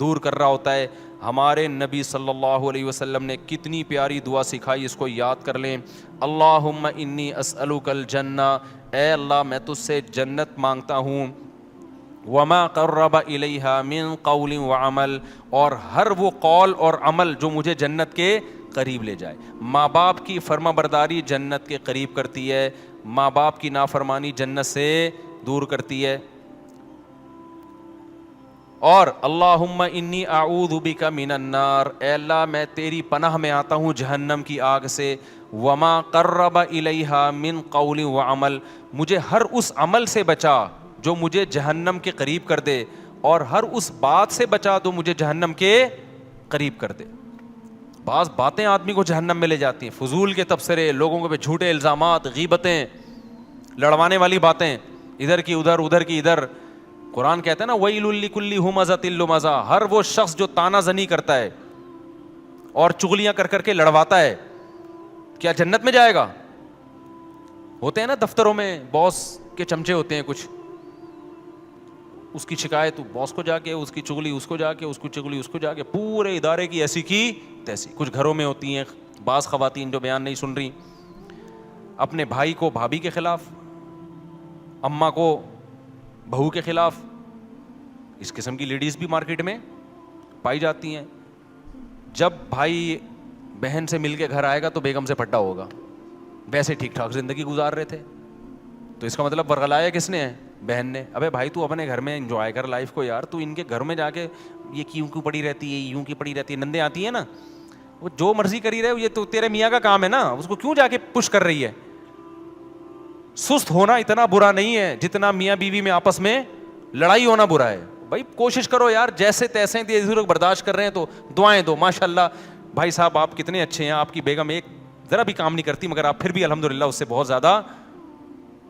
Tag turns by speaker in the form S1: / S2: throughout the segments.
S1: دور کر رہا ہوتا ہے. ہمارے نبی صلی اللہ علیہ وسلم نے کتنی پیاری دعا سکھائی, اس کو یاد کر لیں. اللہم انی اسألک الجنہ, اے اللہ میں تجھ سے جنت مانگتا ہوں. وما قرب الیہا من قول وعمل, اور ہر وہ قول اور عمل جو مجھے جنت کے قریب لے جائے. ماں باپ کی فرما برداری جنت کے قریب کرتی ہے, ماں باپ کی نافرمانی جنت سے دور کرتی ہے. اور اللہم انی اعوذ بک من النار, اے اللہ میں تیری پناہ میں آتا ہوں جہنم کی آگ سے. وما قرب الیہا من قول وعمل, مجھے ہر اس عمل سے بچا جو مجھے جہنم کے قریب کر دے, اور ہر اس بات سے بچا جو مجھے جہنم کے قریب کر دے. بعض باتیں آدمی کو جہنم میں لے جاتی ہیں, فضول کے تبصرے, لوگوں کے جھوٹے الزامات, غیبتیں, لڑوانے والی باتیں, ادھر کی ادھر ادھر کی ادھر. قرآن کہتا ہے نا ویل لکل ہمزۃ لمزہ, ہر وہ شخص جو تانا زنی کرتا ہے اور چغلیاں کر کر کے لڑواتا ہے, کیا جنت میں جائے گا؟ ہوتے ہیں نا دفتروں میں باس کے چمچے ہوتے ہیں کچھ, اس کی شکایت باس کو جا کے, اس کی چغلی اس کو جا کے, اس کی چغلی اس کو جا کے, پورے ادارے کی ایسی کی تیسی. کچھ گھروں میں ہوتی ہیں بعض خواتین جو بیان نہیں سن رہی, اپنے بھائی کو بھابھی کے خلاف, اماں کو بہو کے خلاف. اس قسم کی لیڈیز بھی مارکیٹ میں پائی جاتی ہیں. جب بھائی بہن سے مل کے گھر آئے گا تو بیگم سے پھٹا ہوگا, ویسے ٹھیک ٹھاک زندگی گزار رہے تھے, تو اس کا مطلب ورغلایا کس نے ہے؟ بہن نے. ابے بھائی تو اپنے گھر میں انجوائے کر لائف کو یار, تو ان کے گھر میں جا کے یہ کیوں پڑی رہتی ہے, یوں کی پڑی رہتی ہے, نندیں آتی ہیں نا, وہ جو مرضی کری رہے, یہ تو تیرے میاں کا کام ہے نا, اس کو کیوں جا کے پش کر رہی ہے؟ سست ہونا اتنا برا نہیں ہے جتنا میاں بیوی میں آپس میں لڑائی ہونا برا ہے. بھائی کوشش کرو یار, جیسے تیسے لوگ برداشت کر رہے ہیں تو دعائیں دو. ماشاء اللہ بھائی صاحب آپ کتنے اچھے ہیں, آپ کی بیگم ایک ذرا بھی کام نہیں کرتی, مگر آپ پھر بھی الحمدللہ اس سے بہت زیادہ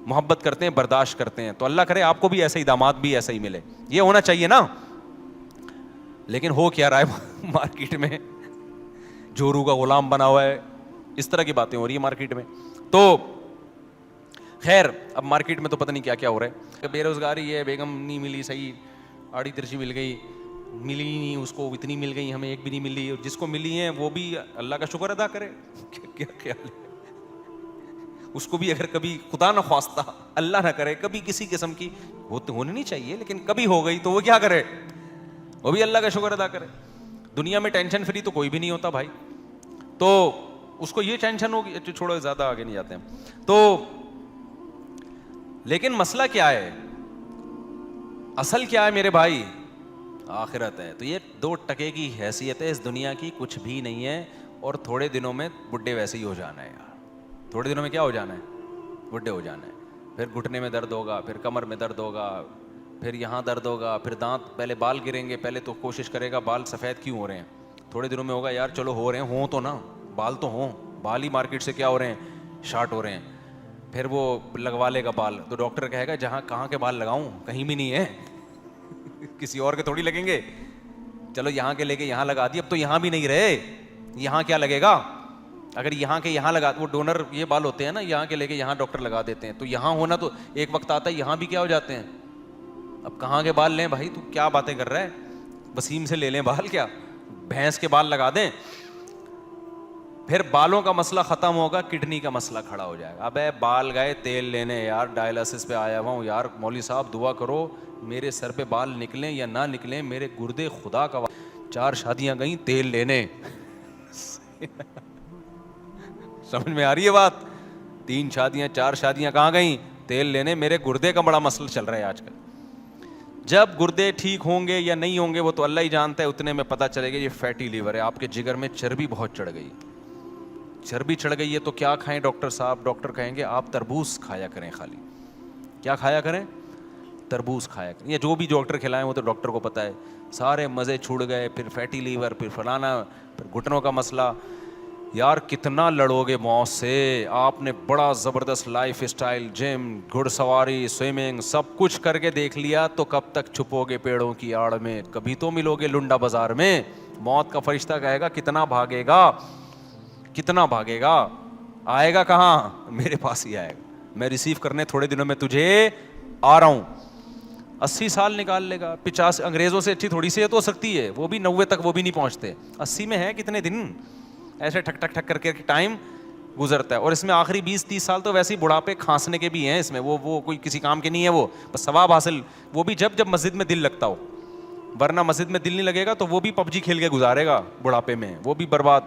S1: محبت کرتے ہیں, برداشت کرتے ہیں. تو اللہ کرے آپ کو بھی ایسے ہی داماد بھی ایسا ہی ملے, یہ ہونا چاہیے نا. لیکن ہو کیا رہا ہے مارکیٹ میں, جورو کا غلام بنا ہوا ہے, اس طرح کی باتیں ہو رہی ہیں مارکیٹ میں. تو خیر اب مارکیٹ میں تو پتہ نہیں کیا کیا ہو رہا ہے. بے روزگاری ہے, بیگم نہیں ملی صحیح, آڑی ترچی مل گئی, ملی نہیں اس کو, اتنی مل گئی, ہمیں ایک بھی نہیں ملی, اور جس کو ملی ہیں وہ بھی اللہ کا شکر ادا کرے. کیا خیال ہے, اس کو بھی اگر کبھی خدا نہ خواستہ اللہ نہ کرے کبھی کسی قسم کی ہونی نہیں چاہیے, لیکن کبھی ہو گئی تو وہ کیا کرے, وہ بھی اللہ کا شکر ادا کرے. دنیا میں ٹینشن فری تو کوئی بھی نہیں ہوتا بھائی, تو اس کو یہ ٹینشن ہوگی. چھوڑو زیادہ آگے نہیں جاتے ہیں. تو لیکن مسئلہ کیا ہے, اصل کیا ہے میرے بھائی؟ آخرت ہے. تو یہ 2 ٹکے کی حیثیت ہے اس دنیا کی, کچھ بھی نہیں ہے. اور تھوڑے دنوں میں بڈھے ویسے ہی ہو جانا ہے یار, تھوڑے دنوں میں کیا ہو جانا ہے, بڈھے ہو جانا ہے. پھر گھٹنے میں درد ہوگا, پھر کمر میں درد ہوگا, پھر یہاں درد ہوگا, پھر دانت, پہلے بال گریں گے, پہلے تو کوشش کرے گا بال سفید کیوں ہو رہے ہیں, تھوڑے دنوں میں ہوگا یار چلو ہو رہے ہیں, ہوں تو نا, بال تو ہوں, بال ہی مارکیٹ سے کیا ہو رہے ہیں, شارٹ ہو رہے ہیں. پھر وہ لگوا لے گا بال, تو ڈاکٹر کہے گا جہاں کہاں کے بال لگاؤں, کہیں بھی نہیں ہے, کسی اور کے تھوڑی لگیں گے, چلو یہاں کے لے کے یہاں لگا دی, اب تو یہاں بھی نہیں رہے, یہاں کیا لگے گا, اگر یہاں کے یہاں لگا, وہ ڈونر یہ بال ہوتے ہیں نا, یہاں کے لے کے یہاں ڈاکٹر لگا دیتے ہیں, تو یہاں ہونا تو ایک وقت آتا ہے یہاں بھی کیا ہو جاتے ہیں. اب کہاں کے بال لیں بھائی, تو کیا باتیں کر رہا ہے, وسیم سے لے لیں بال, کیا بھینس کے بال لگا دیں. پھر بالوں کا مسئلہ ختم ہوگا, کڈنی کا مسئلہ کھڑا ہو جائے گا. اب بال گئے تیل لینے یار, ڈائلسس پہ آیا ہوا ہوں یار, مولوی صاحب دعا کرو میرے سر پہ بال نکلیں یا نہ نکلیں, میرے گردے خدا کا 4 شادیاں گئیں تیل لینے. سمجھ میں آ رہی ہے بات, 3 شادیاں 4 شادیاں کہاں گئیں, تیل لینے. میرے گردے کا بڑا مسئلہ چل رہا ہے آج کل. جب گردے ٹھیک ہوں گے یا نہیں ہوں گے وہ تو اللہ ہی جانتا ہے, اتنے میں پتہ چلے گا یہ فیٹی لیور ہے, آپ کے جگر میں چربی بہت چڑھ گئی. چربی چڑھ گئی ہے تو کیا کھائیں ڈاکٹر صاحب, ڈاکٹر کہیں گے آپ تربوز کھایا کریں, خالی کیا کھایا کریں, تربوز کھایا کریں. یہ جو بھی ڈاکٹر کھلائیں وہ تو ڈاکٹر کو پتہ ہے. سارے مزے چھوڑ گئے, پھر فیٹی لیور, پھر فلانا, پھر گھٹنوں کا مسئلہ. یار کتنا لڑو گے موت سے, آپ نے بڑا زبردست لائف اسٹائل, جم, گھڑ سواری, سوئمنگ, سب کچھ کر کے دیکھ لیا, تو کب تک چھپو گے پیڑوں کی آڑ میں, کبھی تو ملو گے لنڈا بازار میں. موت کا فرشتہ کہے گا کتنا بھاگے گا, کتنا بھاگے گا, آئے گا کہاں, میرے پاس ہی آئے گا, میں ریسیو کرنے تھوڑے دنوں میں تجھے آ رہا ہوں. 80 سال نکال لے گا. 50 انگریزوں سے اچھی تھوڑی صحت ہو سکتی ہے, وہ بھی 90 تک وہ بھی نہیں پہنچتے. 80 میں ہے کتنے دن ایسے ٹھک ٹھک ٹھک کر کے ٹائم گزرتا ہے. اور اس میں آخری 20-30 سال تو ویسے ہی بڑھاپے کھانسنے کے بھی ہیں اس میں, وہ کوئی کسی کام کے نہیں ہے, وہ بس ثواب حاصل, وہ بھی جب مسجد میں دل لگتا ہو, ورنہ مسجد میں دل نہیں لگے گا تو وہ بھی پب جی کھیل کے گزارے گا بڑھاپے میں, وہ بھی برباد.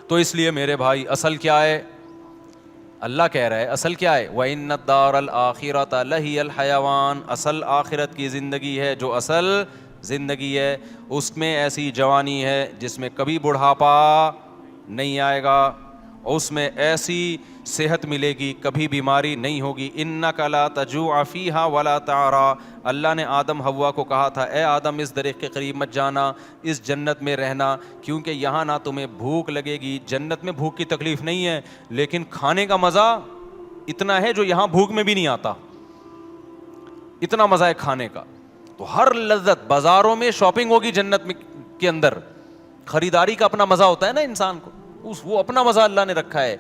S1: تو اس لیے میرے بھائی اصل کیا ہے, اللہ کہہ رہا ہے اصل کیا ہے, وَإِنَّ الدَّارَ الْآخِرَةَ لَهِيَ الْحَيَوَانُ, اصل آخرت کی زندگی ہے, جو اصل زندگی ہے اس میں ایسی جوانی ہے جس میں کبھی بڑھاپا نہیں آئے گا, اس میں ایسی صحت ملے گی کبھی بیماری نہیں ہوگی. اِنَّكَ لَا تَجُوعَ فِيهَا وَلَا تَعْرَىٰ, اللہ نے آدم حوا کو کہا تھا اے آدم اس درخت کے قریب مت جانا, اس جنت میں رہنا, کیونکہ یہاں نہ تمہیں بھوک لگے گی. جنت میں بھوک کی تکلیف نہیں ہے, لیکن کھانے کا مزہ اتنا ہے جو یہاں بھوک میں بھی نہیں آتا, اتنا مزہ ہے کھانے کا. تو ہر لذت, بازاروں میں شاپنگ ہوگی جنت میں کے اندر, خریداری کا اپنا مزہ ہوتا ہے نا انسان کو, وہ اپنا مزہ اللہ نے رکھا ہے.